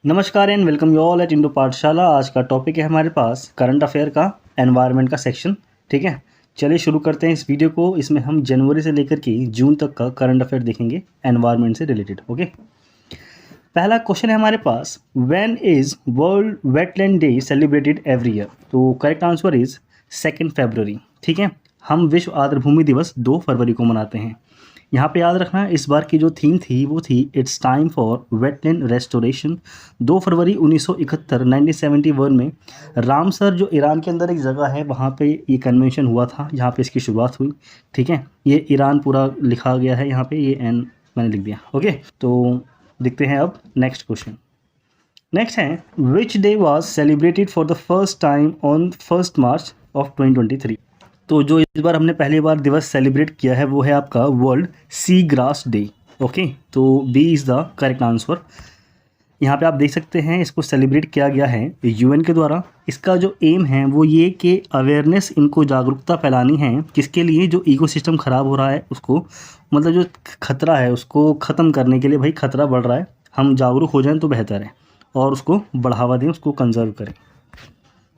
नमस्कार and welcome you all at Indo पाठशाला। आज का टॉपिक है हमारे पास करंट अफेयर का एनवायरनमेंट का सेक्शन। ठीक है, चलिए शुरू करते हैं इस वीडियो को। इसमें हम जनवरी से लेकर के जून तक का करंट अफेयर देखेंगे एनवायरनमेंट से रिलेटेड। ओके, पहला क्वेश्चन है हमारे पास, when is world wetland day celebrated every year? तो करेक्ट आंसर इज 2 फरवरी। ठीक है, हम विश्व आर्द्रभूमि दिवस 2 फरवरी को मनाते हैं। यहाँ पे याद रखना, इस बार की जो थीम थी वो थी it's time for wetland restoration. 2 फरवरी 1971 1971 में रामसर जो ईरान के अंदर एक जगह है वहाँ पे ये कन्वेंशन हुआ था जहाँ पे इसकी शुरुआत हुई। ठीक है, ये ईरान पूरा लिखा गया है यहाँ पे, ये एन मैंने लिख दिया। ओके, तो देखते हैं अब नेक्स्ट क्वेश्चन। नेक्स्ट है, which day was celebrated for the first time on 1 March of 2023? तो जो इस बार हमने पहली बार दिवस सेलिब्रेट किया है वो है आपका world sea grass day. Okay, तो B is the correct answer. यहाँ पे आप देख सकते हैं इसको सेलिब्रेट किया गया है यूएन के द्वारा। इसका जो एम है वो ये कि अवेयरनेस, इनको जागरूकता फैलानी है। किसके लिए? जो इकोसिस्टम ख़राब हो रहा है उसको, मतलब जो खतरा है उसको ख़त्म करने के लिए। भाई खतरा बढ़ रहा है, हम जागरूक हो जाएं तो बेहतर है और उसको बढ़ावा दें, उसको कंजर्व करें।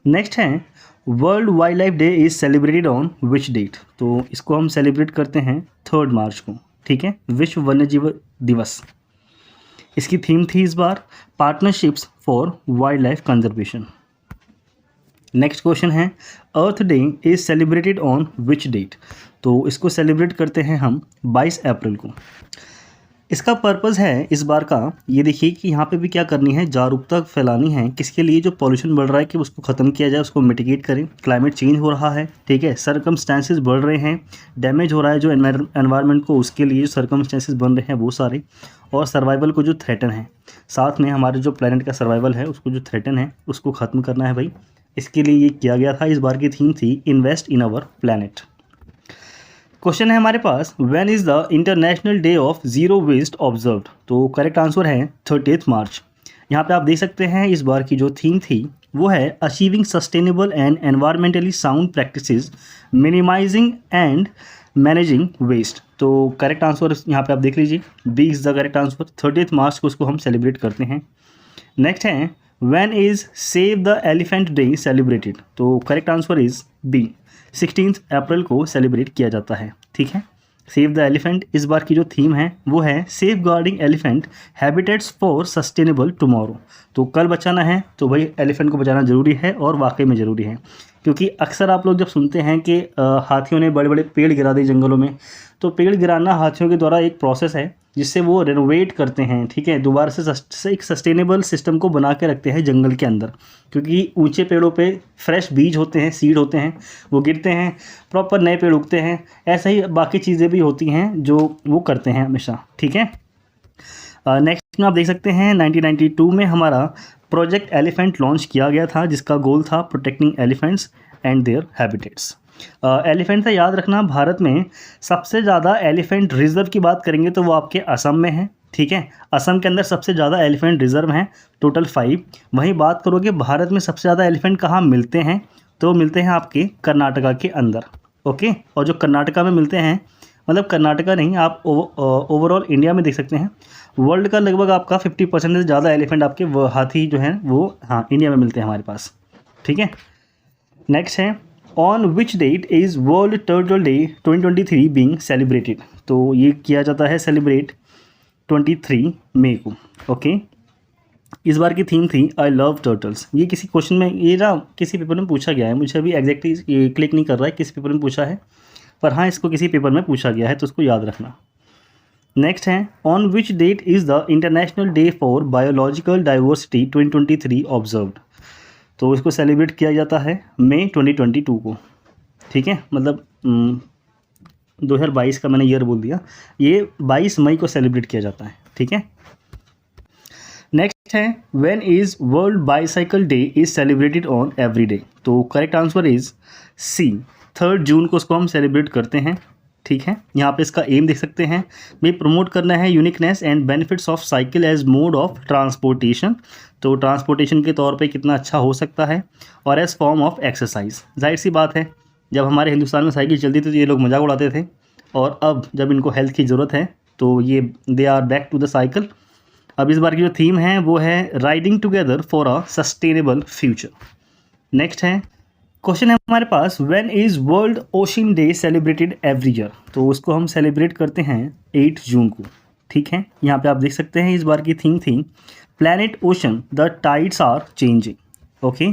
नेक्स्ट है, world wildlife day is celebrated on which date? तो इसको हम सेलिब्रेट करते हैं 3 मार्च को। ठीक है, विश्व वन्यजीव दिवस। इसकी थीम थी इस बार partnerships for wildlife conservation. Next question है, earth day is celebrated on which date? तो इसको सेलिब्रेट करते हैं हम 22 अप्रैल को। इसका पर्पज़ है इस बार का, ये देखिए कि यहाँ पे भी क्या करनी है, जागरूकता फैलानी है। किसके लिए? जो पॉल्यूशन बढ़ रहा है कि उसको ख़त्म किया जाए, उसको मिटिगेट करें। क्लाइमेट चेंज हो रहा है, ठीक है, सर्कमस्टेंसेस बढ़ रहे हैं, डैमेज हो रहा है जो एनवायरनमेंट को, उसके लिए जो सर्कमस्टेंसेस बन रहे हैं वो सारे, और सर्वाइवल को जो थ्रेटन है, साथ में हमारे जो प्लेनेट का सर्वाइवल है उसको जो थ्रेटन है उसको ख़त्म करना है भाई। इसके लिए ये किया गया था। इस बार की थीम थी invest in our planet. Question है हमारे पास, when is the international day of zero waste observed? तो करेक्ट आंसर है 30 मार्च। यहाँ पे आप देख सकते हैं इस बार की जो थीम थी वो है achieving sustainable and environmentally sound practices, minimizing and managing waste. तो करेक्ट आंसर यहाँ पे आप देख लीजिए, B is the correct answer. 30 March को उसको हम सेलिब्रेट करते हैं। नेक्स्ट है, when is save the elephant day celebrated? तो correct answer is B, 16 April को सेलिब्रेट किया जाता है। ठीक है, सेव द एलिफेंट, इस बार की जो थीम है वो है safeguarding elephant habitats for sustainable tomorrow. तो कल बचाना है तो भाई एलिफेंट को बचाना ज़रूरी है, और वाकई में ज़रूरी है, क्योंकि अक्सर आप लोग जब सुनते हैं कि हाथियों ने बड़े बड़े पेड़ गिरा दिए जंगलों में, तो पेड़ गिराना हाथियों के द्वारा एक प्रोसेस है जिससे वो रेनोवेट करते हैं। ठीक है, दोबारा से एक सस्टेनेबल सिस्टम को बना के रखते हैं जंगल के अंदर, क्योंकि ऊंचे पेड़ों पे फ्रेश बीज होते हैं, सीड होते हैं, वो गिरते हैं, प्रॉपर नए पेड़ उगते हैं। ऐसा ही बाकी चीज़ें भी होती हैं जो वो करते हैं हमेशा। ठीक है, नेक्स्ट में आप देख सकते हैं 1992 में हमारा प्रोजेक्ट एलिफेंट लॉन्च किया गया था, जिसका गोल था protecting elephants and there habitats. Elephant से याद रखना, भारत में सबसे ज़्यादा एलिफेंट रिजर्व की बात करेंगे तो वो आपके असम में है। ठीक है, असम के अंदर सबसे ज़्यादा एलिफेंट रिजर्व हैं, टोटल 5। वहीं बात करोगे भारत में सबसे ज़्यादा एलिफेंट कहाँ मिलते हैं, तो मिलते हैं आपके कर्नाटका के अंदर। ओके, और जो कर्नाटका में मिलते हैं, मतलब कर्नाटका नहीं, आप ओवरऑल इंडिया में देख सकते हैं, वर्ल्ड का लगभग आपका 50% से ज़्यादा एलिफेंट आपके हाथी जो हैं वो इंडिया में मिलते हैं हमारे पास। ठीक है, नेक्स्ट है, on which that is world turtle day 2023 being celebrated? तो ये किया जाता है सेलिब्रेट 23 मई को। ओके, इस बार की थीम थी आई लव टर्टल्स। ये किसी क्वेश्चन में, ये ना किसी पेपर में पूछा गया है, मुझे अभी एग्जैक्टली क्लिक नहीं कर रहा है किस पेपर में पूछा है, पर हाँ इसको किसी पेपर में पूछा गया है, तो उसको याद रखना। नेक्स्ट है, on which that is the international day for biological diversity 2023 observed? तो इसको सेलिब्रेट किया जाता है मई 2022 को। ठीक है, मतलब 2022 का मैंने ईयर बोल दिया, ये 22 मई को सेलिब्रेट किया जाता है। ठीक है, नेक्स्ट है, when is world bicycle day is celebrated on every day? तो करेक्ट आंसर इज़ सी, 3 जून को उसको हम सेलिब्रेट करते हैं। ठीक है, यहाँ पे इसका एम देख सकते हैं, भाई प्रमोट करना है uniqueness and benefits of cycle as mode of transportation. तो ट्रांसपोर्टेशन के तौर पे कितना अच्छा हो सकता है, और एज फॉर्म ऑफ एक्सरसाइज। जाहिर सी बात है, जब हमारे हिंदुस्तान में साइकिल चलती थी तो ये लोग मजाक उड़ाते थे, और अब जब इनको हेल्थ की ज़रूरत है तो ये they are back to the cycle. अब इस बार की जो थीम है वो है riding together for a sustainable future. Next है क्वेश्चन है हमारे पास, when is world ocean day celebrated every year. तो उसको हम सेलिब्रेट करते हैं 8 जून को। ठीक है, यहाँ पे आप देख सकते हैं इस बार की थीम थी planet ocean the tides are changing. Okay,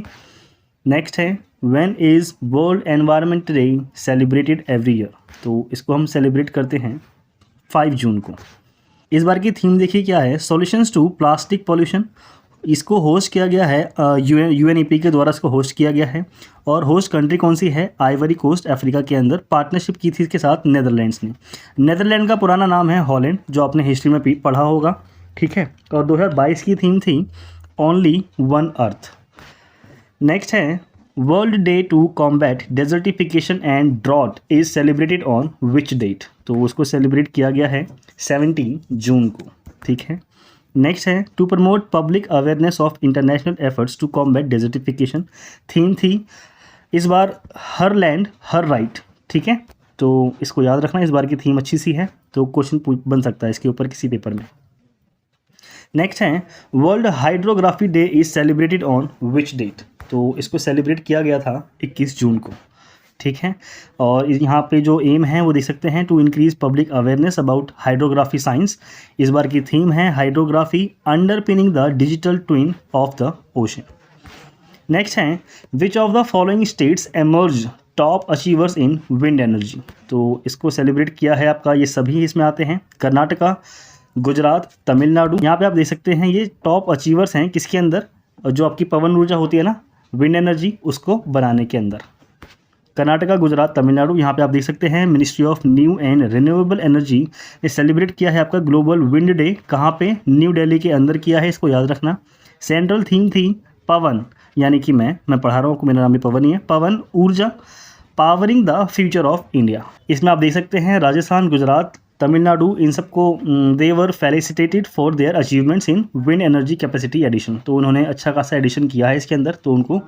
next है when is world environment day celebrated every year. तो इसको हम सेलिब्रेट करते हैं 5 जून को। इस बार की थीम देखिए क्या है, सॉल्यूशंस टू प्लास्टिक पॉल्यूशन। इसको होस्ट किया गया है यूएनईपी के द्वारा इसको होस्ट किया गया है। और होस्ट कंट्री कौन सी है, आइवरी कोस्ट, अफ्रीका के अंदर। पार्टनरशिप की थी इसके साथ नेदरलैंड्स ने। नेदरलैंड का पुराना नाम है हॉलैंड, जो आपने हिस्ट्री में पढ़ा होगा। ठीक है, और 2022 की थीम थी ओनली वन अर्थ। नेक्स्ट है world day to combat desertification and drought is celebrated on which date. तो उसको सेलिब्रेट किया गया है 17 जून को। ठीक है, नेक्स्ट है to promote public awareness of international efforts to combat desertification. Theme थी इस बार हर लैंड हर राइट। ठीक है, तो इसको याद रखना, इस बार की थीम अच्छी सी है, तो क्वेश्चन बन सकता है इसके ऊपर किसी पेपर में। नेक्स्ट है world hydrography day is celebrated on which date. तो इसको सेलिब्रेट किया गया था 21 जून को। ठीक है, और यहाँ पे जो एम है वो देख सकते हैं, to increase public awareness about hydrography science. इस बार की थीम है hydrography underpinning the digital twin of the ocean. Next है which of the following states emerge top achievers in wind energy. तो इसको सेलिब्रेट किया है आपका, ये सभी इसमें आते हैं, कर्नाटका, गुजरात, तमिलनाडु। यहाँ पे आप देख सकते हैं ये टॉप अचीवर्स हैं किसके अंदर, जो आपकी पवन ऊर्जा होती है ना, विंड एनर्जी, उसको बनाने के अंदर। कर्नाटका, गुजरात, तमिलनाडु। यहाँ पे आप देख सकते हैं ministry of new and renewable energy ने सेलिब्रेट किया है आपका ग्लोबल विंड डे। कहाँ पे, न्यू दिल्ली के अंदर किया है, इसको याद रखना। सेंट्रल थीम थी पवन, यानी कि मैं पढ़ा रहा हूँ, मेरा नाम भी पवन ही है, पवन ऊर्जा powering the future of India. इसमें आप देख सकते हैं राजस्थान, गुजरात, तमिलनाडु, इन सबको they were felicitated for their achievements in wind energy capacity addition. तो उन्होंने अच्छा खासा एडिशन किया है इसके अंदर, तो उनको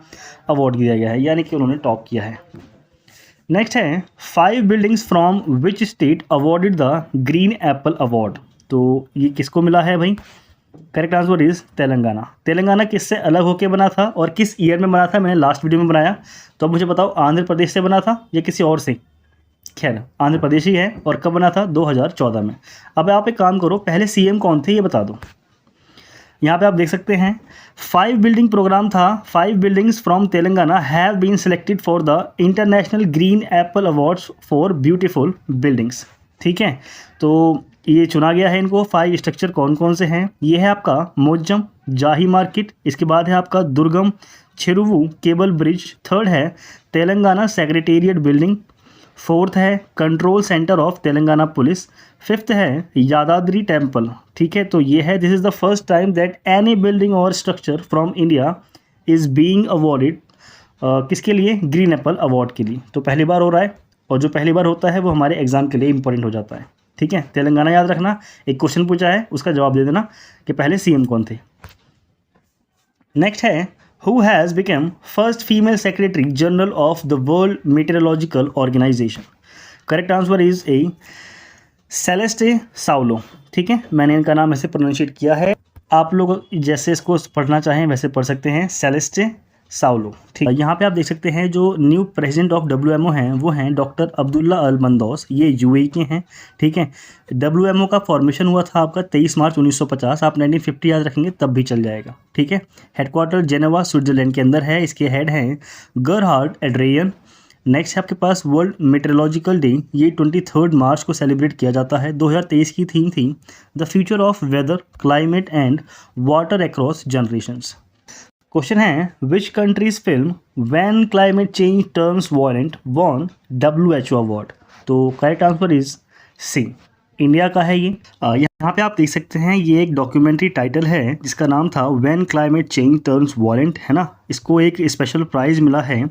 अवार्ड दिया गया है, यानी कि उन्होंने टॉप किया है। नेक्स्ट है 5 buildings from which state awarded the green Apple award. तो ये किसको मिला है भाई, correct answer is Telangana. Telangana किससे अलग होकर बना था और किस ईयर में बना था, मैंने लास्ट वीडियो में बनाया। तो अब मुझे बताओ आंध्र प्रदेश से बना था या किसी और से। खैर आंध्र प्रदेश ही है, और कब बना था, 2014 में। अब आप एक काम करो, पहले सीएम कौन थे ये बता दो। यहाँ पे आप देख सकते हैं 5 बिल्डिंग प्रोग्राम था। 5 buildings from Telangana have been selected for the international green apple awards for beautiful buildings. ठीक है, तो ये चुना गया है इनको। 5 स्ट्रक्चर कौन कौन से हैं, ये है आपका मोजम जाही मार्केट, इसके बाद है आपका दुर्गम छिरुवु केबल ब्रिज, थर्ड है तेलंगाना सेक्रेटेरिएट बिल्डिंग, फोर्थ है control centre of Telangana police, fifth है यादाद्री टेम्पल। ठीक है, तो ये है this is the first time that any building और structure from India is being awarded किसके लिए, ग्रीन एप्पल अवार्ड के लिए। तो पहली बार हो रहा है, और जो पहली बार होता है वो हमारे एग्जाम के लिए इंपॉर्टेंट हो जाता है। ठीक है, तेलंगाना याद रखना, एक क्वेश्चन पूछा है उसका जवाब दे देना कि पहले सीएम कौन थे। नेक्स्ट है who has become first female secretary general of the world meteorological organization। Correct answer is A Celeste Saulo. ठीक है, मैंने इनका नाम ऐसे प्रोनाउंशिएट किया है, आप लोग जैसे इसको पढ़ना चाहें वैसे पढ़ सकते हैं, सेलेस्टे साउलो। ठीक है, यहाँ पे आप देख सकते हैं जो न्यू प्रेसिडेंट ऑफ WMO हैं वो हैं डॉक्टर अब्दुल्ला अल मंदौस, ये UAE के हैं। ठीक है, WMO का फॉर्मेशन हुआ था आपका 23 मार्च 1950। आप 1950 याद रखेंगे तब भी चल जाएगा। ठीक है, हेडक्वार्टर जेनेवा स्विट्जरलैंड के अंदर है। इसके हेड हैं गरहार्ड एड्रियन। नेक्स्ट है आपके पास वर्ल्ड मेट्रोलॉजिकल डे, ये 23 मार्च को सेलिब्रेट किया जाता है। 2023 की थीम थी the future of weather climate and water across generations. Question है which countries film when climate change turns violent won WHO award. तो correct answer is C, India का है ये। यहाँ पे आप देख सकते हैं ये एक डॉक्यूमेंट्री टाइटल है जिसका नाम था when climate change turns violent, है ना। इसको एक स्पेशल प्राइज़ मिला है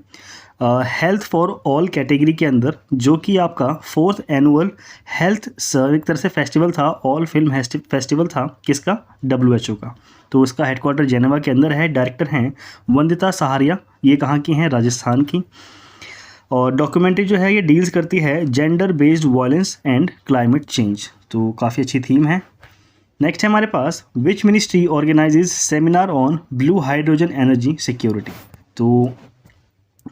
हेल्थ फॉर ऑल कैटेगरी के अंदर, जो कि आपका 4th एनुअल हेल्थ एक तरह से फेस्टिवल था, ऑल फिल्म फेस्टिवल था, किसका, WHO का। तो उसका हेडक्वार्टर जेनेवा के अंदर है। डायरेक्टर हैं वंदिता सहारिया, ये कहाँ की हैं, राजस्थान की। और डॉक्यूमेंट्री जो है ये डील्स करती है gender based violence and climate change. तो काफ़ी अच्छी थीम है। नेक्स्ट है हमारे पास which ministry organises seminar on blue hydrogen energy security. तो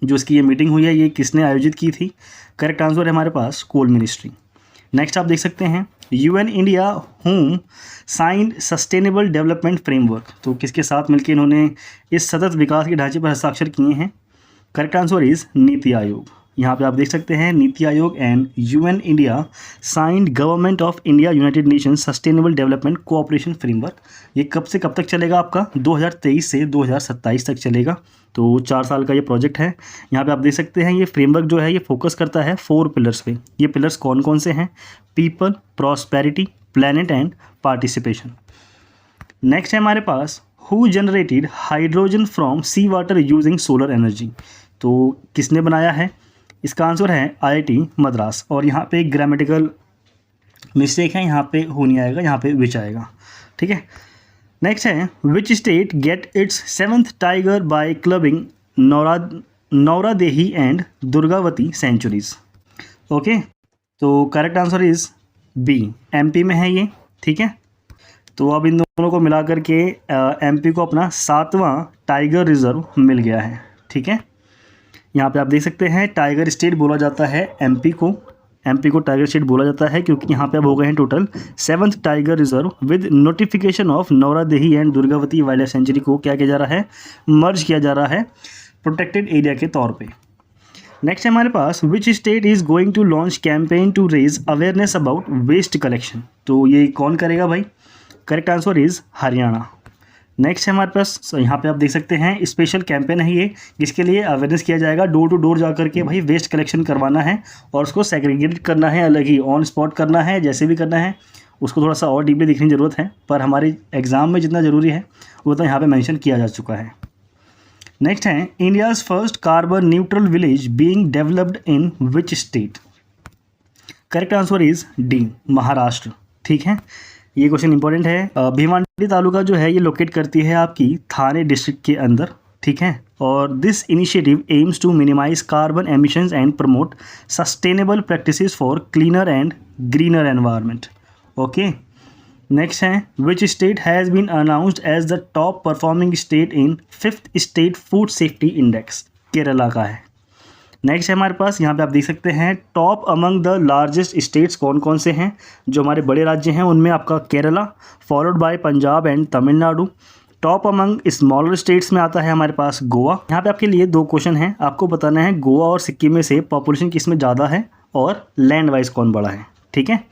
जो इसकी ये मीटिंग हुई है ये किसने आयोजित की थी? करेक्ट आंसर है हमारे पास कोल मिनिस्ट्री। नेक्स्ट आप देख सकते हैं UN India home signed sustainable development framework. तो किसके साथ मिलकर इन्होंने इस सतत विकास के ढांचे पर हस्ताक्षर किए हैं? Correct answer is NITI Aayog. यहाँ पे आप देख सकते हैं NITI Aayog and UN India signed government of India United Nations sustainable development cooperation framework. ये कब से कब तक चलेगा? आपका 2023 से 2027 तक चलेगा। तो 4 साल का ये प्रोजेक्ट है। यहाँ पे आप देख सकते हैं ये फ्रेमवर्क जो है ये फोकस करता है 4 पिलर्स पे। ये पिलर्स कौन कौन से हैं? People, prosperity, planet and participation. Next है हमारे पास who generated hydrogen from sea water using solar energy. तो किसने बनाया है? इसका आंसर है आईआईटी मद्रास। और यहाँ पे ग्रामेटिकल मिस्टेक है, यहाँ पे हो नहीं आएगा, यहाँ पे विच आएगा। ठीक है। नेक्स्ट है which state get its 7th tiger by clubbing Nauradehi and Durgavati sanctuaries. Okay, तो correct answer is B, MP में है ये। ठीक है। तो अब इन दोनों को मिला करके एमपी को अपना 7वां टाइगर रिजर्व मिल गया है। ठीक है। यहाँ पे आप देख सकते हैं टाइगर स्टेट बोला जाता है एमपी को टाइगर स्टेट बोला जाता है क्योंकि यहाँ पे अब हो गए हैं total 7th tiger reserve with notification of Nauradehi and Durgavati wild life sanctuary को क्या किया जा रहा है? मर्ज किया जा रहा है प्रोटेक्टेड एरिया के तौर पे। नेक्स्ट है हमारे पास which state is going to launch campaign to raise awareness about waste collection. तो ये कौन करेगा भाई? Correct answer is Haryana. Next है हमारे पास यहाँ पे आप देख सकते हैं स्पेशल कैंपेन है ये, जिसके लिए अवेयरनेस किया जाएगा। डोर टू डोर जा करके भाई वेस्ट कलेक्शन करवाना है और उसको सेग्रीगेट करना है, अलग ही ऑन स्पॉट करना है, जैसे भी करना है। उसको थोड़ा सा और डीपली देखने की ज़रूरत है, पर हमारे एग्जाम में जितना ज़रूरी है वो तो यहाँ पे मेंशन किया जा चुका है। नेक्स्ट है India's first carbon neutral village being developed in which state. Correct answer is D, Maharashtra. ठीक है। ये क्वेश्चन इंपॉर्टेंट है। भीमांडी तालुका जो है ये लोकेट करती है आपकी थाने डिस्ट्रिक्ट के अंदर। ठीक है। और this initiative aims to minimise carbon emissions and promote sustainable practices for cleaner and greener environment. Okay. Next है which state has been announced as the top performing state in 5th state food safety index. Kerala का है। Next है हमारे पास यहाँ पे आप देख सकते हैं top among the largest states कौन कौन से हैं। जो हमारे बड़े राज्य हैं उनमें आपका Kerala, followed by Punjab and Tamil Nadu. Top among smaller states में आता है हमारे पास गोवा। यहाँ पे आपके लिए 2 क्वेश्चन हैं, आपको बताना है गोवा और सिक्किम में से पॉपुलेशन किस में ज़्यादा है और लैंड वाइज कौन बड़ा है। ठीक है।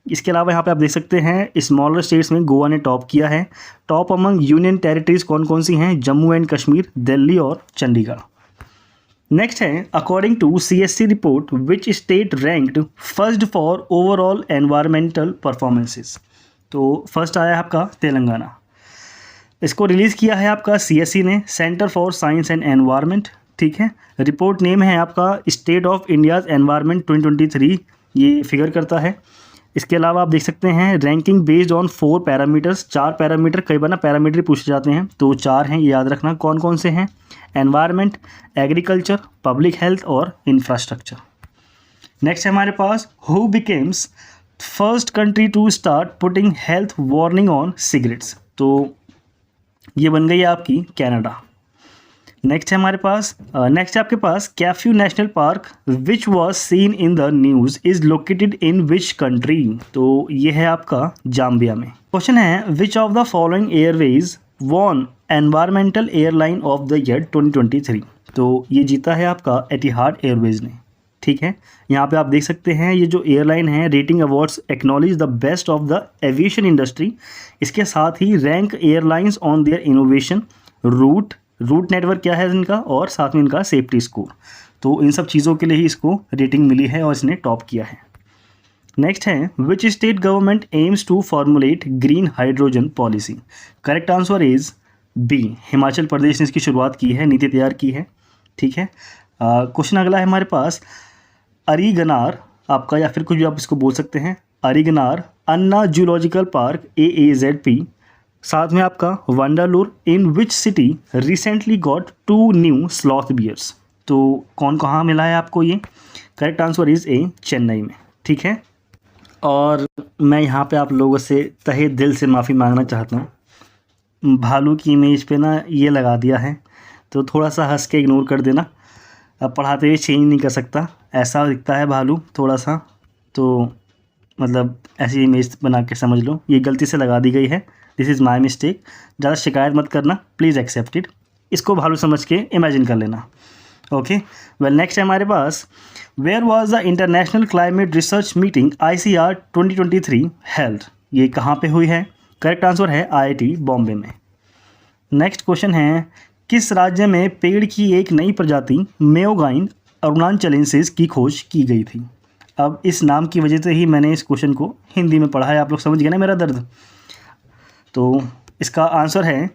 इसके अलावा यहाँ पे आप देख सकते हैं स्मॉलर स्टेट्स में गोवा ने टॉप किया है। टॉप अमंग यूनियन टेरिटरीज कौन कौन सी हैं? जम्मू एंड कश्मीर, दिल्ली और चंडीगढ़। नेक्स्ट है according to CSC report which state ranked first for overall environmental performances. तो फर्स्ट आया है आपका तेलंगाना। इसको रिलीज़ किया है आपका CSC ने, centre for science and environment. ठीक है। रिपोर्ट नेम है आपका स्टेट ऑफ इंडियाज़ एनवायरनमेंट 2023, ये फिगर करता है। इसके अलावा आप देख सकते हैं ranking based on 4 parameters, 4 parameter, कई बार ना पैरामीटर पूछे जाते हैं तो 4 हैं, ये याद रखना। कौन कौन से हैं? एनवायरनमेंट, एग्रीकल्चर, पब्लिक हेल्थ और इंफ्रास्ट्रक्चर। नेक्स्ट है हमारे पास who becomes first country to start putting health warning on cigarettes. तो ये बन गई है आपकी कनाडा। नेक्स्ट है हमारे पास नेक्स्ट है आपके पास Kafue national park which was seen in the news is located in which country. तो ये है आपका जाम्बिया में। क्वेश्चन है which of the following airways won environmental airline of the year 2023। तो ये जीता है आपका एतिहाद एयरवेज ने। ठीक है। यहाँ पे आप देख सकते हैं ये जो एयरलाइन है rating awards acknowledge the best of the aviation industry. इसके साथ ही rank airlines on their innovation, route network क्या है इनका, और साथ में इनका सेफ्टी स्कोर। तो इन सब चीज़ों के लिए ही इसको रेटिंग मिली है और इसने टॉप किया है। नेक्स्ट है which state government aims to formulate green hydrogen policy. Correct answer is B, Himachal Pradesh ने इसकी शुरुआत की है, नीति तैयार की है। ठीक है। क्वेश्चन अगला है हमारे पास अरीगनार आपका, या फिर कुछ भी आप इसको बोल सकते हैं, Arignar Anna zoological park AAZP, साथ में आपका Vandalur in which city recently got 2 new sloth bears. तो कौन कहाँ मिला है आपको ये? Correct answer is A, Chennai में। ठीक है। और मैं यहाँ पे आप लोगों से तहे दिल से माफ़ी मांगना चाहता हूँ। भालू की इमेज पे ना ये लगा दिया है, तो थोड़ा सा हंस के इग्नोर कर देना। अब पढ़ाते हुए चेंज नहीं कर सकता, ऐसा दिखता है भालू थोड़ा सा, तो मतलब ऐसी इमेज बना के समझ लो, ये गलती से लगा दी गई है। This is my mistake. ज़्यादा शिकायत मत करना, प्लीज़ एक्सेप्ट इट। इसको भालू समझ के इमेजिन कर लेना। ओके, वेल नेक्स्ट है हमारे पास, where was the international climate research meeting ICR 2023 held. ये कहाँ पे हुई है? करेक्ट आंसर है IIT बॉम्बे में। नेक्स्ट क्वेश्चन है, किस राज्य में पेड़ की एक नई प्रजाति मेओगाइन अरुणाचलेंसिस की खोज की गई थी? अब इस नाम की वजह से ही मैंने इस क्वेश्चन को हिंदी में पढ़ा है, आप लोग समझ गए ना मेरा दर्द। तो इसका आंसर है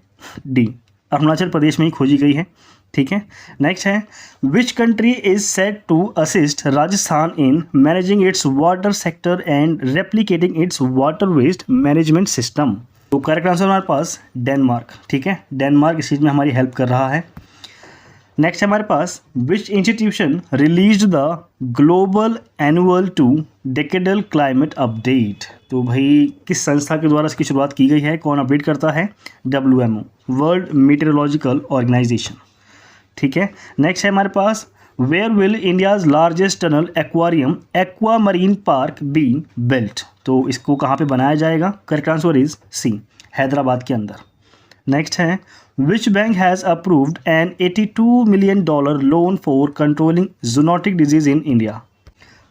डी, अरुणाचल प्रदेश में ही खोजी गई है। ठीक है, नेक्स्ट है, which country is set to assist Rajasthan in managing its water sector and replicating its water waste management system? तो करेक्ट आंसर हमारे पास डेनमार्क। ठीक है, डेनमार्क इस चीज़ में हमारी हेल्प कर रहा है। नेक्स्ट है हमारे पास, which institution release the global annual to decadal climate update? तो भाई किस संस्था के द्वारा इसकी शुरुआत की गई है, कौन अपडेट करता है? WMO, world meteorological organisation. ठीक है, नेक्स्ट है हमारे पास, where will India's largest tunnel aquarium aqua marine park be built? तो इसको कहाँ पे बनाया जाएगा? Correct answer is C, Hyderabad के अंदर। नेक्स्ट है, which bank has approved an $82 million loan for controlling zoonotic disease in India?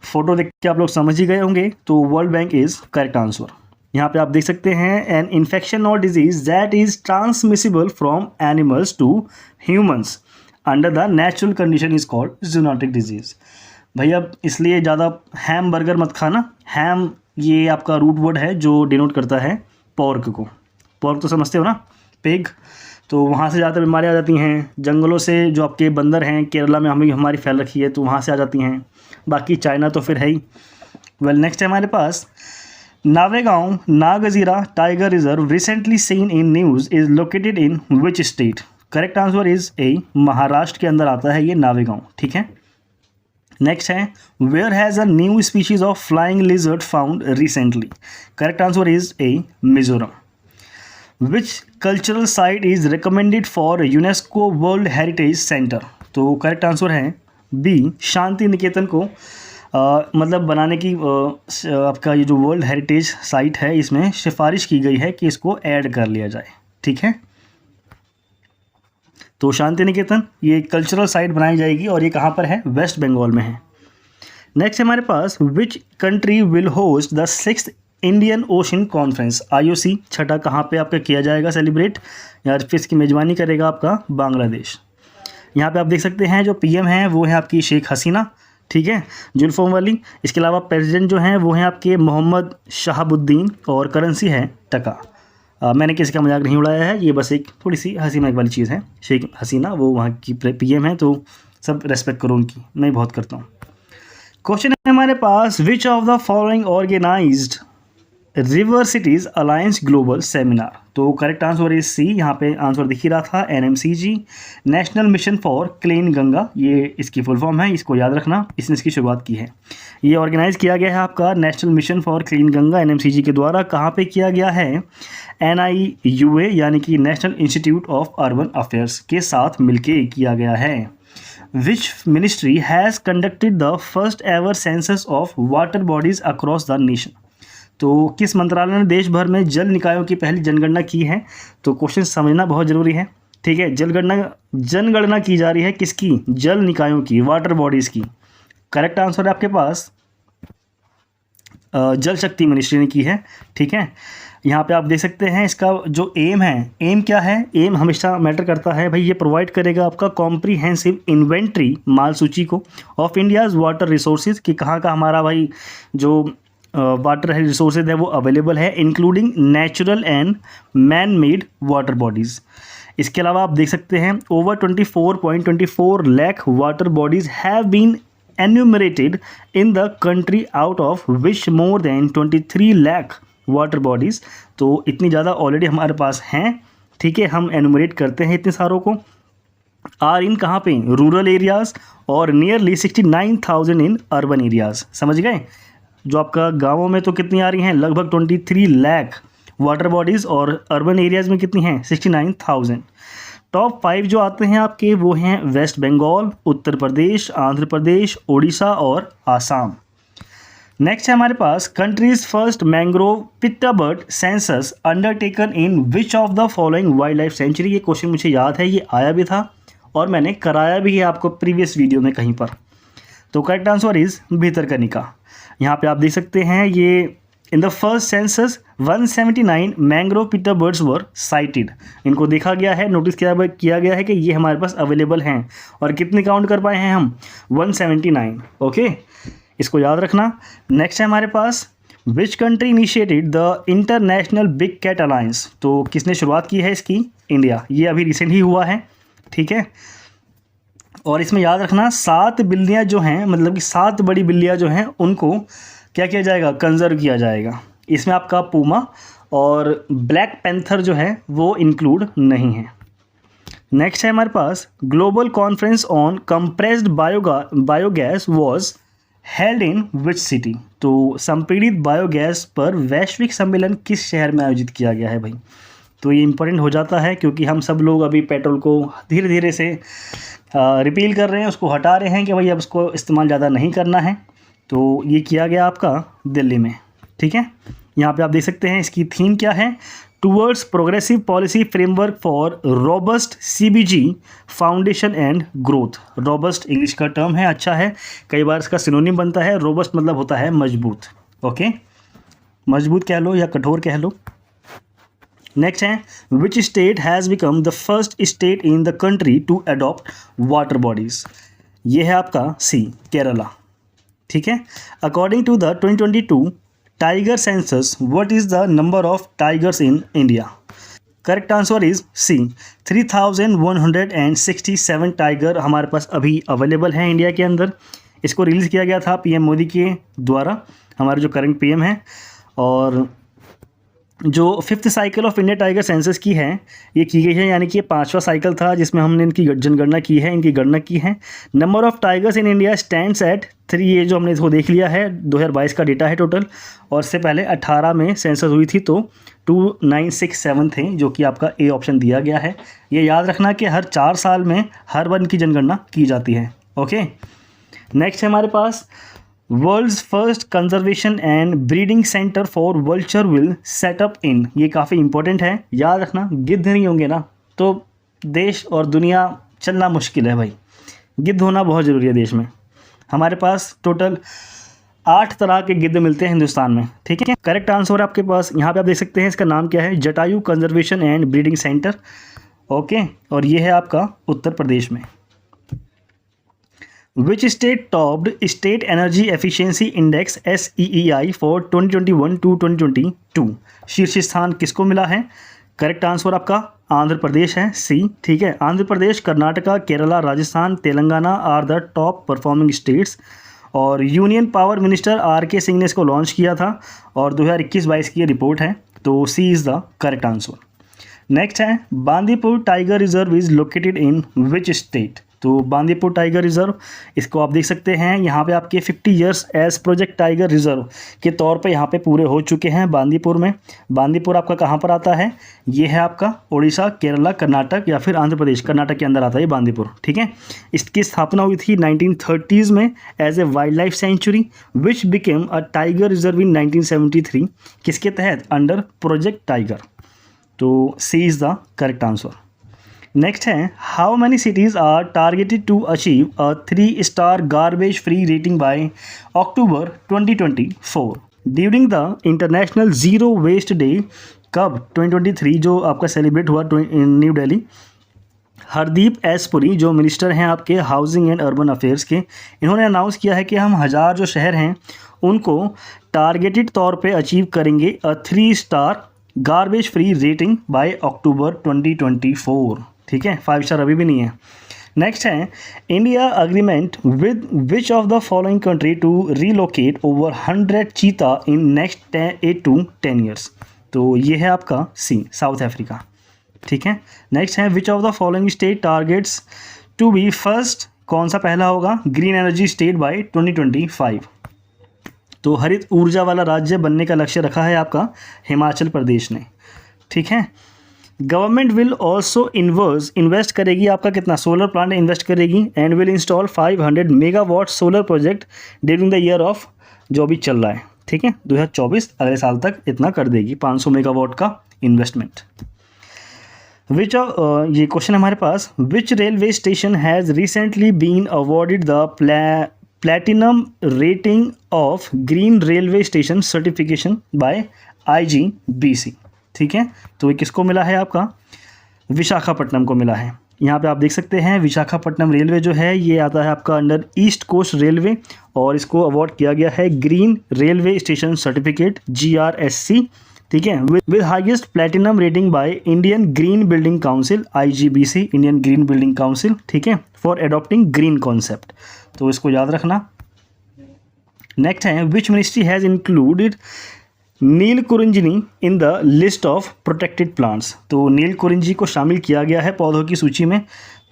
Photo देख के आप लोग समझ ही गए होंगे, तो world bank is correct answer. यहाँ पे आप देख सकते हैं, an infection or disease that is transmissible from animals to humans under the natural condition is called zoonotic disease. भाई अब इसलिए ज़्यादा हैम बर्गर मत खाना। हैम ये आपका रूट वर्ड है जो डिनोट करता है पोर्क को। पोर्क तो समझते हो ना, पिग। तो वहाँ से ज़्यादातर बीमारियाँ आ जाती हैं, जंगलों से जो आपके बंदर हैं केरला में हमारी फैल रखी है, तो वहाँ से आ जाती हैं। बाकी चाइना तो फिर है ही। वेल नेक्स्ट है हमारे पास, Navegaon Nagzira tiger reserve recently seen in news is located in which state? Correct answer is A, Maharashtra के अंदर आता है ये नावेगांव। ठीक है, नेक्स्ट है, where has a new species of flying lizard found recently? Correct answer is A, Mizoram. Which cultural site is recommended for UNESCO world heritage centre? तो correct answer है बी, शांति निकेतन को मतलब बनाने की आपका ये जो वर्ल्ड हेरिटेज साइट है, इसमें सिफारिश की गई है कि इसको ऐड कर लिया जाए। ठीक है, तो शांति निकेतन ये कल्चरल साइट बनाई जाएगी और ये कहाँ पर है? वेस्ट बंगाल में है। नेक्स्ट है हमारे पास, which country will host the 6th Indian ocean conference? IOC छठा कहाँ पे आपका किया जाएगा सेलिब्रेट, या फिर इसकी मेजबानी करेगा आपका बांग्लादेश। यहाँ पे आप देख सकते हैं जो PM है वो है आपकी शेख हसीना। ठीक है, जुल्फों वाली। इसके अलावा प्रेसिडेंट जो हैं वो हैं आपके मोहम्मद शहाबुद्दीन और करेंसी है टका। मैंने किसी का मजाक नहीं उड़ाया है, ये बस एक थोड़ी सी हंसी मजाक वाली चीज़ है। शेख हसीना वो वहाँ की PM है, तो सब रेस्पेक्ट करो उनकी, मैं बहुत करता हूँ। क्वेश्चन है हमारे पास, which of the following organised river cities alliance global seminar? तो करेक्ट आंसर इज सी, यहाँ पे आंसर दिख ही रहा था, NMCG, national mission for clean Ganga, ये इसकी फुल फॉर्म है, इसको याद रखना, इसने इसकी शुरुआत की है। ये ऑर्गेनाइज किया गया है आपका national mission for clean Ganga NMCG के द्वारा। कहाँ पे किया गया है? NIUA यानी कि national institute of urban affairs के साथ मिलके किया गया है। Which ministry has conducted the first ever census of water bodies across the nation? तो किस मंत्रालय ने देश भर में जल निकायों की पहली जनगणना की है? तो क्वेश्चन समझना बहुत ज़रूरी है। ठीक है, जनगणना की जा रही है किसकी? जल निकायों की, वाटर बॉडीज़ की। करेक्ट आंसर है आपके पास जल शक्ति मिनिस्ट्री ने की है। ठीक है, यहाँ पे आप देख सकते हैं इसका जो एम है, एम क्या है? एम हमेशा मैटर करता है भाई। ये प्रोवाइड करेगा आपका कॉम्प्रीहेंसिव इन्वेंट्री, माल सूची को, ऑफ इंडियाज़ वाटर रिसोर्सेज, कि कहाँ का हमारा भाई जो वाटर रिसोर्सेज है वो अवेलेबल है, including natural and man made water bodies. इसके अलावा आप देख सकते हैं over 24.24 lakh water bodies have been enumerated in the country, out of which more than 23 lakh water bodies, तो इतनी ज़्यादा ऑलरेडी हमारे पास हैं। ठीक है, हम एनुमरेट करते हैं इतने सारों को। आर इन कहाँ पे? रूरल एरियाज़, और नियरली 69,000 इन अर्बन एरियाज़। समझ गए? जो आपका गाँवों में तो कितनी आ रही हैं, लगभग 23 लाख वाटर बॉडीज़, और अर्बन एरियाज़ में कितनी हैं, 69,000। टॉप 5 जो आते हैं आपके वो हैं वेस्ट बंगाल, उत्तर प्रदेश, आंध्र प्रदेश, उड़ीसा और आसाम। नेक्स्ट है हमारे पास countries first mangrove pitta bird census undertaken in which of the following wildlife sanctuary. ये क्वेश्चन मुझे याद है, ये आया भी था और मैंने कराया भी है आपको प्रीवियस वीडियो में कहीं पर। तो करेक्ट आंसर इज भितरकनिका। यहाँ पे आप देख सकते हैं ये in the first census 179 mangrove pitta birds were sighted. इनको देखा गया है, नोटिस किया गया है कि ये हमारे पास अवेलेबल हैं, और कितने काउंट कर पाए हैं हम, 179। ओके, इसको याद रखना। नेक्स्ट है हमारे पास which country initiated the international big cat alliance. तो किसने शुरुआत की है इसकी, इंडिया। ये अभी रिसेंट ही हुआ है, ठीक है। और इसमें याद रखना 7 बिल्लियाँ जो हैं, मतलब कि 7 बड़ी बिल्लियाँ जो हैं उनको क्या किया जाएगा, कंजर्व किया जाएगा। इसमें आपका पूमा और ब्लैक पैंथर जो है वो इंक्लूड नहीं है। नेक्स्ट है हमारे पास global conference on compressed biogas was held in which city. तो संपीड़ित बायोगैस पर वैश्विक सम्मेलन किस शहर में आयोजित किया गया है भाई। तो ये इंपॉर्टेंट हो जाता है क्योंकि हम सब लोग अभी पेट्रोल को धीरे धीरे से रिपील कर रहे हैं, उसको हटा रहे हैं कि भाई अब उसको इस्तेमाल ज़्यादा नहीं करना है। तो ये किया गया आपका दिल्ली में, ठीक है। यहाँ पे आप देख सकते हैं इसकी थीम क्या है, towards progressive policy framework for robust CBG foundation and growth. Robust English का टर्म है, अच्छा है, कई बार इसका सिनोनिम बनता है। रोबस्ट मतलब होता है मजबूत, ओके, मजबूत कह लो या कठोर कह लो। नेक्स्ट है which state has become the first state in the country to adopt water bodies. ये है आपका सी, केरला, ठीक है। According to the 2022 tiger census what is the number of tigers in India. Correct answer is C, 3167 tiger हमारे पास अभी available हैं India के अंदर। इसको रिलीज़ किया गया था PM मोदी के द्वारा, हमारे जो करंट PM हैं। और जो 5th cycle of India tiger census की है ये की गई है, यानी कि ये 5वां साइकिल था जिसमें हमने इनकी जनगणना की है, इनकी गणना की है। Number of tigers in India stands eight 3। ये जो हमने इसको देख लिया है 2022 का डेटा है टोटल, और इससे पहले 18 में सेंसस हुई थी तो 2967 थे, जो कि आपका ए ऑप्शन दिया गया है। ये याद रखना कि हर 4 साल में हर वन की जनगणना की जाती है, ओके। नेक्स्ट है हमारे पास world's first conservation and breeding centre for vulture will set up in. ये काफ़ी इंपॉर्टेंट है, याद रखना। गिद्ध नहीं होंगे ना तो देश और दुनिया चलना मुश्किल है भाई, गिद्ध होना बहुत ज़रूरी है देश में। हमारे पास टोटल 8 तरह के गिद्ध मिलते हैं हिंदुस्तान में, ठीक है। करेक्ट आंसर है आपके पास, यहाँ पे आप देख सकते हैं इसका नाम क्या है, Jatayu conservation and breeding centre, okay. और ये है आपका उत्तर प्रदेश में। Which state topped State Energy Efficiency Index SEEI for 2021 to 2022। शीर्ष स्थान किसको मिला है। करेक्ट आंसर आपका आंध्र प्रदेश है, सी, ठीक है। Andhra Pradesh, Karnataka, Kerala, Rajasthan, Telangana are the top performing states. और union power minister RK Singh ने इसको लॉन्च किया था और 2021-22 की ये रिपोर्ट है, तो C is the correct answer. Next है Bandipur tiger reserve is located in which state. तो बांदीपुर टाइगर रिजर्व, इसको आप देख सकते हैं यहाँ पे आपके 50 years as project tiger reserve के तौर पे यहाँ पे पूरे हो चुके हैं बांदीपुर में। बांदीपुर आपका कहाँ पर आता है, ये है आपका उड़ीसा, केरला, कर्नाटक या फिर आंध्र प्रदेश, कर्नाटक के अंदर आता है ये बांदीपुर, ठीक है। इसकी स्थापना हुई थी 1930s में as a wildlife sanctuary which became a tiger reserve in 1973। किसके तहत, अंडर प्रोजेक्ट टाइगर। तो C is the correct answer. Next है how many cities are targeted to achieve a 3 star garbage free rating by October 2024 during the international zero waste day. कब, 2023 जो आपका celebrate हुआ in New Delhi. Hardeep S Puri जो minister हैं आपके housing and urban affairs के, इन्होंने अनाउंस किया है कि हम 1000 जो शहर हैं उनको टारगेटेड तौर पे अचीव करेंगे a 3 star garbage free rating by October 2024, ठीक है। 5 स्टार अभी भी नहीं है। नेक्स्ट है India agreement with which of the following country to relocate over 100 cheetah in next 8 to 10 years. तो ये है आपका सी, साउथ अफ्रीका, ठीक है। नेक्स्ट है which of the following state targets to be first, कौन सा पहला होगा, ग्रीन एनर्जी स्टेट बाय 2025। तो हरित ऊर्जा वाला राज्य बनने का लक्ष्य रखा है आपका हिमाचल प्रदेश ने, ठीक है। गवर्नमेंट विल ऑल्सो इन्वेस्ट करेगी आपका कितना, सोलर प्लांट इन्वेस्ट करेगी and will install 500 megawatt solar project during the year of, जो अभी चल रहा है, ठीक है, 2024 अगले साल तक इतना कर देगी 500 मेगावाट का इन्वेस्टमेंट। विच ये क्वेश्चन हमारे पास, which railway station has recently been awarded the platinum rating of green railway station certification by IGBC, ठीक है। तो ये किसको मिला है आपका, विशाखापट्टनम को मिला है। यहाँ पे आप देख सकते हैं विशाखापट्टनम रेलवे जो है ये आता है आपका अंडर ईस्ट कोस्ट रेलवे और इसको अवार्ड किया गया है green railway station certificate GRSC, ठीक है, with highest platinum rating by Indian green building council IGBC, Indian green building council, ठीक है, फॉर एडॉप्टिंग ग्रीन कॉन्सेप्ट। तो इसको याद रखना। नेक्स्ट है, which ministry has included Neelakurinji in the list of protected plants. तो नीलकुरिंजी को शामिल किया गया है पौधों की सूची में।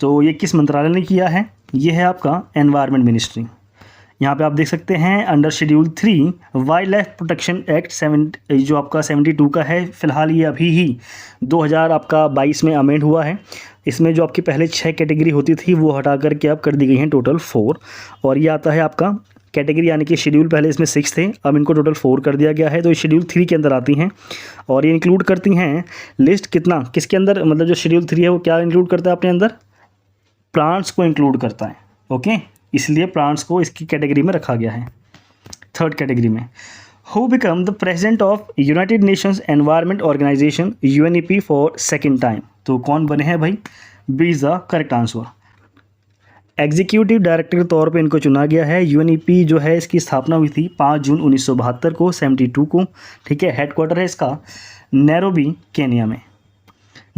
तो ये किस मंत्रालय ने किया है, ये है आपका एनवायरनमेंट मिनिस्ट्री। यहाँ पे आप देख सकते हैं under schedule 3 wild life protection act 7 जो आपका 72 का है, फिलहाल ये अभी ही 2022 में अमेंड हुआ है। इसमें जो आपकी पहले 6 कैटेगरी होती थी वो हटा करके अब कर दी गई हैं टोटल 4, और ये आता है आपका कैटेगरी, यानी कि शेड्यूल पहले इसमें 6 थे, अब इनको टोटल 4 कर दिया गया है। तो ये शेड्यूल 3 के अंदर आती हैं और ये इंक्लूड करती हैं लिस्ट कितना, किसके अंदर, मतलब जो शेड्यूल 3 है वो क्या इंक्लूड करता है अपने अंदर, प्लांट्स को इंक्लूड करता है, ओके, इसलिए प्लांट्स को इसकी कैटेगरी में रखा गया है, 3rd कैटेगरी में। Who become the president of United Nations Environment Organisation UNEP for 2nd time. तो कौन बने हैं भाई, B is the correct answer. Executive director के तौर पे इनको चुना गया है। UNEP जो है इसकी स्थापना हुई थी 5 जून 1972 को, 72 को, ठीक है। हेडक्वार्टर है इसका नैरोबी, केन्या में।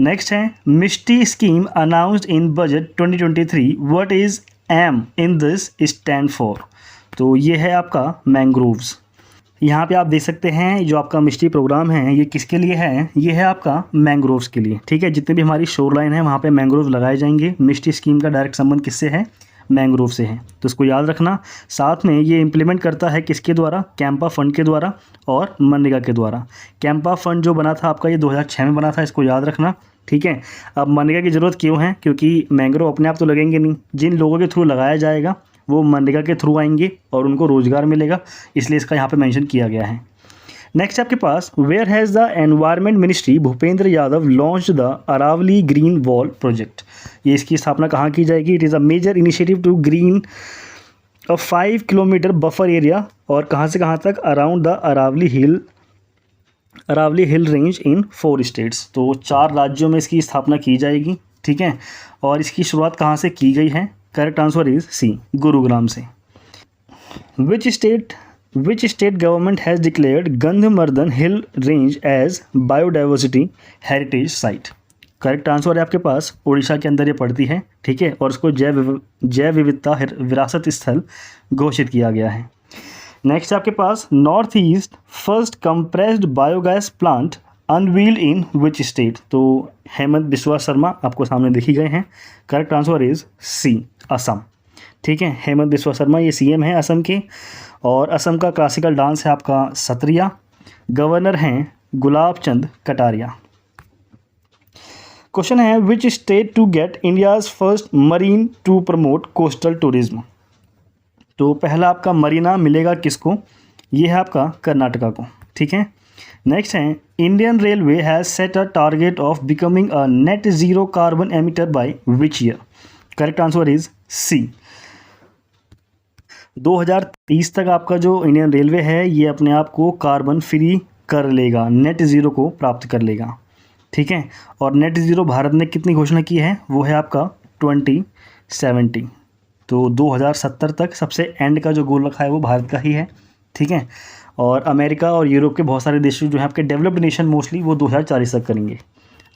नेक्स्ट है, MISHTI scheme announced in budget 2023, what is M in this stand for. तो ये है आपका मैंग्रोव्स। यहाँ पे आप देख सकते हैं जो आपका मिस्टी प्रोग्राम है ये किसके लिए है, ये है आपका मैंग्रोव्स के लिए, ठीक है। जितने भी हमारी शोर लाइन है वहाँ पे मैंग्रोव लगाए जाएंगे। मिस्टी स्कीम का डायरेक्ट संबंध किससे है, मैंग्रोव से है, तो इसको याद रखना। साथ में ये इम्प्लीमेंट करता है किसके द्वारा, कैंपा फंड के द्वारा और मनरेगा के द्वारा। कैंपा फंड जो बना था आपका ये 2006 में बना था, इसको याद रखना, ठीक है। अब मनरेगा की ज़रूरत क्यों है, क्योंकि मैंग्रोव अपने आप तो लगेंगे नहीं, जिन लोगों के थ्रू लगाया जाएगा वो मनरेगा के थ्रू आएंगे और उनको रोज़गार मिलेगा, इसलिए इसका यहाँ पे मेंशन किया गया है। नेक्स्ट आपके पास, where has the environment ministry Bhupender Yadav launch the Aravalli green wall project. ये इसकी स्थापना कहाँ की जाएगी, it is a major initiative to green a 5 kilometre buffer area, और कहाँ से कहाँ तक, around the Aravalli hill range in 4 states. तो 4 राज्यों में इसकी स्थापना की जाएगी, ठीक है। और इसकी शुरुआत कहाँ से की गई है, correct answer is C, Gurugram से। Which state government has declared Gandhamardan hill range as biodiversity heritage site. Correct answer है आपके पास उड़ीसा के अंदर ये पड़ती है, ठीक है, और उसको जैव विविधता विरासत स्थल घोषित किया गया है। नेक्स्ट आपके पास, north east first compressed biogas plant unveiled in which state. तो हेमंत बिस्वा शर्मा आपको सामने दिखी गए हैं, correct answer is C, Assam, ठीक है। हेमंत बिस्वा शर्मा ये CM हैं असम के, और असम का क्लासिकल डांस है आपका सत्रिया। गवर्नर हैं गुलाब चंद कटारिया। क्वेश्चन है, which state to get India's first marine to promote coastal tourism. तो पहला आपका मरीना मिलेगा किसको, ये है आपका कर्नाटका को, ठीक है। नेक्स्ट है, Indian railway has set a target of becoming a net zero carbon emitter by which year. Correct answer is C, 2030 तक आपका जो इंडियन रेलवे है ये अपने आप को कार्बन फ्री कर लेगा, नेट ज़ीरो को प्राप्त कर लेगा, ठीक है। और नेट ज़ीरो भारत ने कितनी घोषणा की है, वो है आपका 2070। तो 2070 तक सबसे एंड का जो गोल रखा है वो भारत का ही है, ठीक है। और अमेरिका और यूरोप के बहुत सारे देश जो हैं आपके डेवलप्ड नेशन मोस्टली वो 2040 तक करेंगे।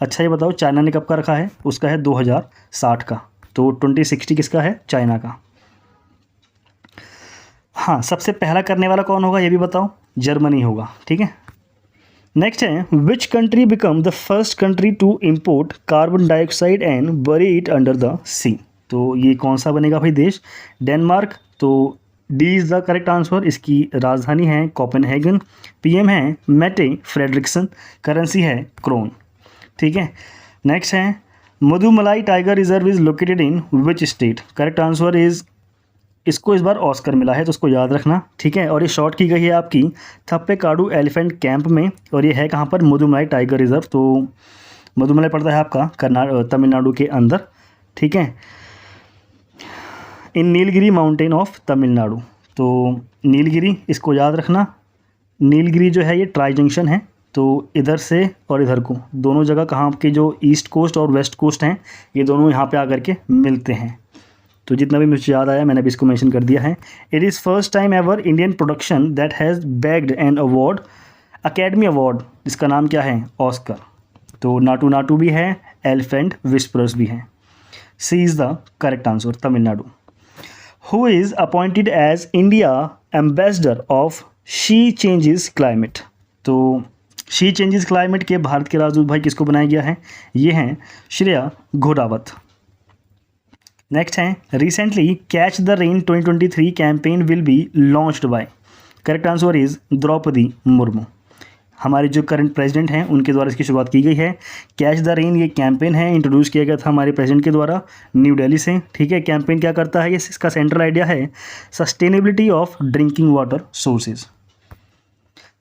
अच्छा ये बताओ चाइना ने कब का रखा है, उसका है 2060 का। तो 2060 किसका है, चाइना का। हाँ, सबसे पहला करने वाला कौन होगा ये भी बताओ, जर्मनी होगा, ठीक है। नेक्स्ट है, which country become the first country to import carbon dioxide and bury it under the sea. तो ये कौन सा बनेगा भाई देश, डेनमार्क। तो D is the correct answer. इसकी राजधानी है कोपेनहेगन, पीएम है मेटे फ्रेडरिक्सन, करेंसी है क्रोन। ठीक है, नेक्स्ट है Mudumalai tiger reserve is located in which state. Correct answer is, इसको इस बार ऑस्कर मिला है तो उसको याद रखना। ठीक है, और ये शॉर्ट की गई है आपकी थप्पेकाडू एलिफेंट कैंप में, और ये है कहाँ पर, मधुमलाई टाइगर रिजर्व। तो मधुमलाई पड़ता है आपका तमिलनाडु के अंदर। ठीक है, इन नीलगिरी माउंटेन ऑफ तमिलनाडु। तो नीलगिरी, इसको याद रखना। नीलगिरी जो है ये ट्राई जंक्शन है, तो इधर से और इधर को दोनों जगह कहाँ के जो ईस्ट कोस्ट और वेस्ट कोस्ट हैं ये दोनों यहाँ पे आकर के मिलते हैं। तो जितना भी मुझे याद आया मैंने अभी इसको मेंशन कर दिया है। It is first time ever Indian production that has bagged an award, academy award, जिसका नाम क्या है, ऑस्कर। तो नाटू नाटू भी है, एलिफेंट विस्परर्स भी हैं। C is the correct answer, Tamil Nadu. Who is appointed as India ambassador of she changes climate. तो शी चेंजेस क्लाइमेट के भारत के राजदूत भाई किसको बनाया गया है, ये हैं श्रेया घोड़ावत। नेक्स्ट है recently catch the rain 2023 campaign will be launched by. Correct answer is Draupadi Murmu. हमारे जो करंट प्रेसिडेंट हैं उनके द्वारा इसकी शुरुआत की गई है। कैच द रेन ये कैंपेन है, इंट्रोड्यूस किया गया था हमारे प्रेसिडेंट के द्वारा न्यू दिल्ली से। ठीक है, कैंपेन क्या करता है, ये इसका सेंट्रल आइडिया है sustainability of drinking water sources.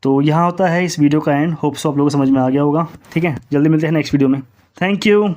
तो यहाँ होता है इस वीडियो का एंड। होप सो आप लोगों को समझ में आ गया होगा। ठीक है, जल्दी मिलते हैं नेक्स्ट वीडियो में। Thank you.